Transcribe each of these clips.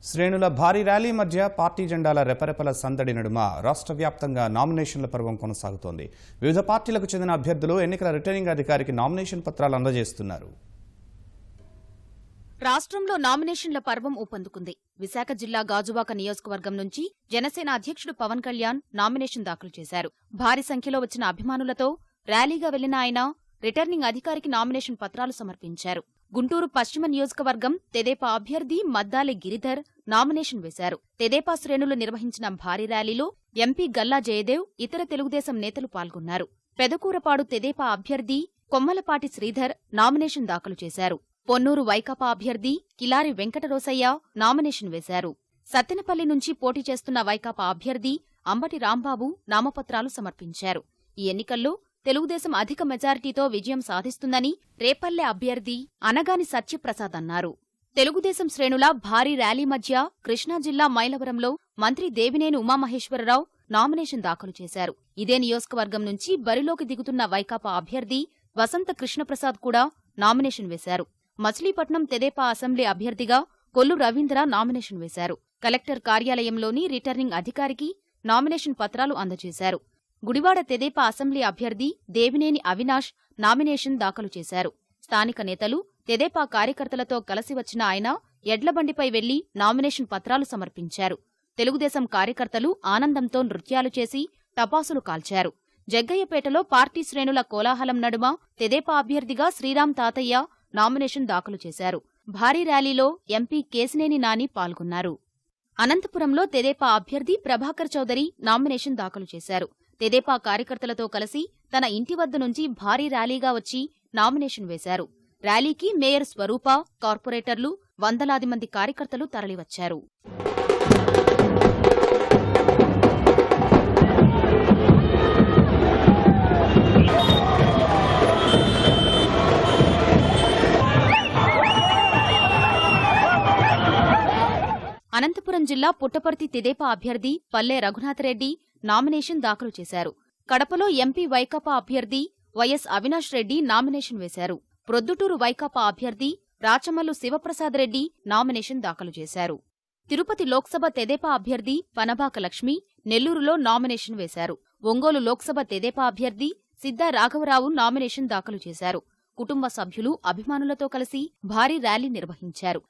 శ్రేణుల భారీ ర్యాలీ మధ్య పార్టీ జెండాల రెపరెపల సందడి నడుమ రాష్ట్ర వ్యాప్తంగా నామినేషన్ల పర్వం కొనసాగుతోంది. వివిధ పార్టీలకు చెందిన అభ్యర్థులు ఎన్నికల రిటర్నింగ్ అధికారికి నామినేషన్ పత్రాలు అందజేస్తున్నారు. రాష్ట్రంలో నామినేషన్ల పర్వం ఊపందుకుంది. విశాఖ జిల్లా గాజువాక నియోజకవర్గం నుంచి జనసేన అధ్యక్షుడు పవన్ కళ్యాణ్ నామినేషన్ దాఖలు చేశారు. భారీ సంఖ్యలో వచ్చిన అభిమానులతో ర్యాలీగా వెళ్లిన ఆయన రిటర్నింగ్ అధికారికి నామినేషన్ పత్రాలు సమర్పించారు. గుంటూరు పశ్చిమ నియోజకవర్గం తెదేపా అభ్యర్థి మద్దాలి గిరిధర్ నామినేషన్ వేశారు. తెదేపా శ్రేణులు నిర్వహించిన భారీ ర్యాలీలో ఎంపీ గల్లా జయదేవ్, ఇతర తెలుగుదేశం నేతలు పాల్గొన్నారు. పెదకూరపాడు తెదేపా అభ్యర్థి కొమ్మలపాటి శ్రీధర్ నామినేషన్ దాఖలు చేశారు. పొన్నూరు వైకాపా అభ్యర్థి కిలారి వెంకటరోసయ్య నామినేషన్ వేశారు. సత్తెనపల్లి నుంచి పోటీ చేస్తున్న వైకాపా అభ్యర్థి అంబటి రాంబాబు నామపత్రాలు సమర్పించారు. ఈ ఎన్నికల్లో తెలుగుదేశం అధిక మెజారిటీతో విజయం సాధిస్తుందని రేపల్లె అభ్యర్థి అనగాని సత్యప్రసాద్ అన్నారు. తెలుగుదేశం శ్రేణుల భారీ ర్యాలీ మధ్య కృష్ణా జిల్లా మైలవరంలో మంత్రి దేవినేని ఉమామహేశ్వరరావు నామినేషన్ దాఖలు చేశారు. ఇదే నియోజకవర్గం నుంచి బరిలోకి దిగుతున్న వైకాపా అభ్యర్థి వసంత కృష్ణప్రసాద్ కూడా నామినేషన్ వేశారు. మచిలీపట్నం తెదేపా అసెంబ్లీ అభ్యర్థిగా కొల్లు రవీంద్ర నామినేషన్ వేశారు. కలెక్టర్ కార్యాలయంలోని రిటర్నింగ్ అధికారికి నామినేషన్ పత్రాలు అందజేశారు. గుడివాడ తెదేపా అసెంబ్లీ అభ్యర్థి దేవినేని అవినాష్ నామినేషన్ దాఖలు చేశారు. స్థానిక నేతలు, తెదేపా కార్యకర్తలతో కలిసి వచ్చిన ఆయన ఎడ్లబండిపై వెళ్లి నామినేషన్ పత్రాలు సమర్పించారు. తెలుగుదేశం కార్యకర్తలు ఆనందంతో నృత్యాలు చేసి టపాసులు కాల్చారు. జగ్గయ్యపేటలో పార్టీ శ్రేణుల కోలాహలం నడుమ తెదేపా అభ్యర్థిగా శ్రీరామ్ తాతయ్య నామినేషన్ దాఖలు చేశారు. భారీ ర్యాలీలో ఎంపీ కేశినేని నాని పాల్గొన్నారు. అనంతపురంలో తెదేపా అభ్యర్థి ప్రభాకర్ చౌదరి నామినేషన్ దాఖలు చేశారు. తెదేపా కార్యకర్తలతో కలిసి తన ఇంటి వద్ద నుంచి భారీ ర్యాలీగా వచ్చి నామినేషన్ వేశారు. ర్యాలీకి మేయర్ స్వరూప, కార్పొరేటర్లు, వందలాది మంది కార్యకర్తలు తరలివచ్చారు. అనంతపురం జిల్లా పుట్టపర్తి తెదేపా అభ్యర్థి పల్లె రఘునాథరెడ్డి నామినేషన్ దాఖలు చేశారు. కడపలో ఎంపీ వైకాపా అభ్యర్థి వైఎస్ అవినాష్ రెడ్డి నామినేషన్ వేశారు. ప్రొద్దుటూరు వైకాపా అభ్యర్థి రాచమల్లు శివప్రసాద్ రెడ్డి నామినేషన్ దాఖలు చేశారు. తిరుపతి లోక్సభ తెదేపా అభ్యర్థి పనబాక లక్ష్మి నెల్లూరులో నామినేషన్ వేశారు. ఒంగోలు లోక్సభ తెదేపా అభ్యర్థి సిద్ధా రాఘవరావు నామినేషన్ దాఖలు చేశారు. కుటుంబ సభ్యులు, అభిమానులతో కలిసి భారీ ర్యాలీ నిర్వహించారు.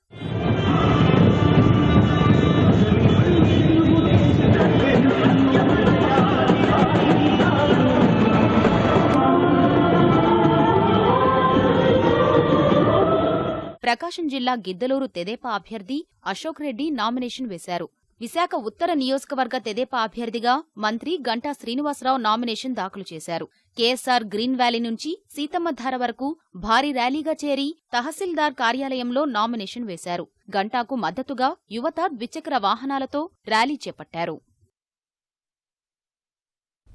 ప్రకాశం జిల్లా గిద్దలూరు తెదేపా అభ్యర్థి అశోక్ రెడ్డి నామినేషన్ వేశారు. విశాఖ ఉత్తర నియోజకవర్గ తెదేపా అభ్యర్థిగా మంత్రి గంటా శ్రీనివాసరావు నామినేషన్ దాఖలు చేశారు. కేఎస్ఆర్ గ్రీన్ వ్యాలీ నుంచి సీతమ్మధార వరకు భారీ ర్యాలీగా చేరి తహసీల్దార్ కార్యాలయంలో నామినేషన్ వేశారు. గంటాకు మద్దతుగా యువత ద్విచక్ర వాహనాలతో ర్యాలీ చేపట్టారు.